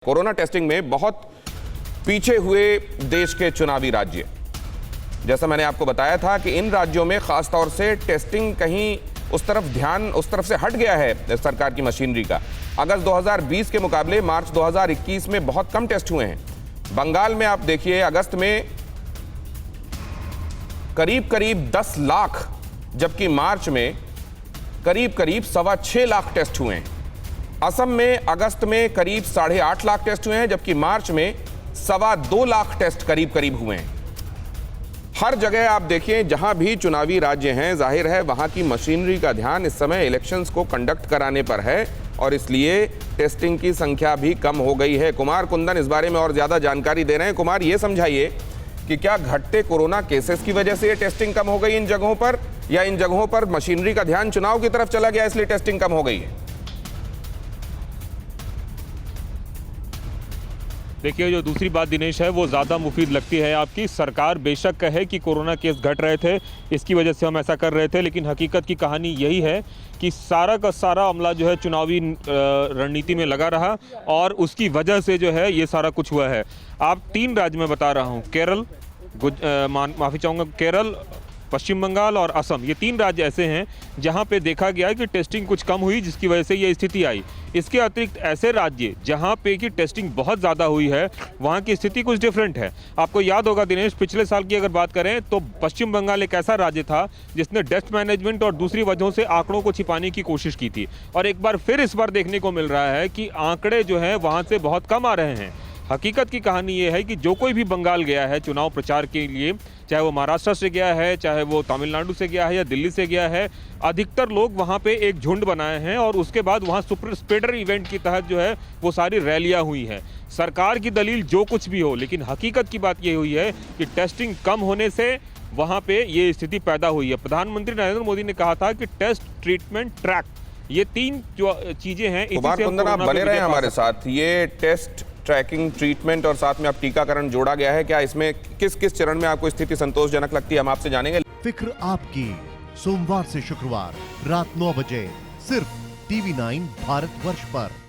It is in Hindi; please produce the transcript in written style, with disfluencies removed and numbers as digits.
कोरोना टेस्टिंग में बहुत पीछे हुए देश के चुनावी राज्य, जैसा मैंने आपको बताया था कि इन राज्यों में खास तौर से टेस्टिंग कहीं उस तरफ से हट गया है सरकार की मशीनरी का। अगस्त 2020 के मुकाबले मार्च 2021 में बहुत कम टेस्ट हुए हैं। बंगाल में आप देखिए, अगस्त में करीब 10 लाख, जबकि मार्च में करीब 6.25 लाख टेस्ट हुए हैं। असम में अगस्त में करीब 8.5 लाख टेस्ट हुए हैं, जबकि मार्च में 2.25 लाख टेस्ट करीब हुए हैं। हर जगह आप देखिए, जहां भी चुनावी राज्य हैं, जाहिर है वहां की मशीनरी का ध्यान इस समय इलेक्शंस को कंडक्ट कराने पर है और इसलिए टेस्टिंग की संख्या भी कम हो गई है। कुमार कुंदन इस बारे में और ज्यादा जानकारी दे रहे हैं। कुमार, ये समझाइए कि क्या घटते कोरोना केसेस की वजह से ये टेस्टिंग कम हो गई इन जगहों पर, या इन जगहों पर मशीनरी का ध्यान चुनाव की तरफ चला गया इसलिए टेस्टिंग कम हो गई है? देखिए, जो दूसरी बात दिनेश है वो ज़्यादा मुफीद लगती है आपकी। सरकार बेशक कहे कि कोरोना केस घट रहे थे, इसकी वजह से हम ऐसा कर रहे थे, लेकिन हकीकत की कहानी यही है कि सारा का सारा अमला जो है चुनावी रणनीति में लगा रहा और उसकी वजह से जो है ये सारा कुछ हुआ है। आप 3 राज्य में बता रहा हूँ, केरल, माफ़ी चाहूँगा, केरल, पश्चिम बंगाल और असम, ये 3 राज्य ऐसे हैं जहां पे देखा गया कि टेस्टिंग कुछ कम हुई, जिसकी वजह से ये स्थिति आई। इसके अतिरिक्त ऐसे राज्य जहां पे कि टेस्टिंग बहुत ज़्यादा हुई है, वहां की स्थिति कुछ डिफरेंट है। आपको याद होगा दिनेश, पिछले साल की अगर बात करें तो पश्चिम बंगाल एक ऐसा राज्य था जिसने डेस्क मैनेजमेंट और दूसरी वजहों से आंकड़ों को छिपाने की कोशिश की थी, और एक बार फिर इस बार देखने को मिल रहा है कि आंकड़े जो हैं वहाँ से बहुत कम आ रहे हैं। हकीकत की कहानी ये है कि जो कोई भी बंगाल गया है चुनाव प्रचार के लिए, चाहे वो महाराष्ट्र से गया है, चाहे वो तमिलनाडु से गया है या दिल्ली से गया है, अधिकतर लोग वहाँ पे एक झुंड बनाए हैं और उसके बाद वहाँ सुपर स्प्रेडर इवेंट की तहत जो है वो सारी रैलियाँ हुई हैं। सरकार की दलील जो कुछ भी हो, लेकिन हकीकत की बात ये हुई है कि टेस्टिंग कम होने से वहाँ पे ये स्थिति पैदा हुई है। प्रधानमंत्री नरेंद्र मोदी ने कहा था कि टेस्ट, ट्रीटमेंट, ट्रैक, ये 3 जो चीज़ें हैं, कुमार कुंदन आप बने रहे हमारे साथ। ये टेस्ट, ट्रैकिंग, ट्रीटमेंट और साथ में आप टीकाकरण जोड़ा गया है, क्या इसमें किस चरण में आपको स्थिति संतोषजनक लगती है, हम आपसे जानेंगे। फिक्र आपकी, सोमवार से शुक्रवार रात 9 बजे सिर्फ TV9 भारतवर्ष पर।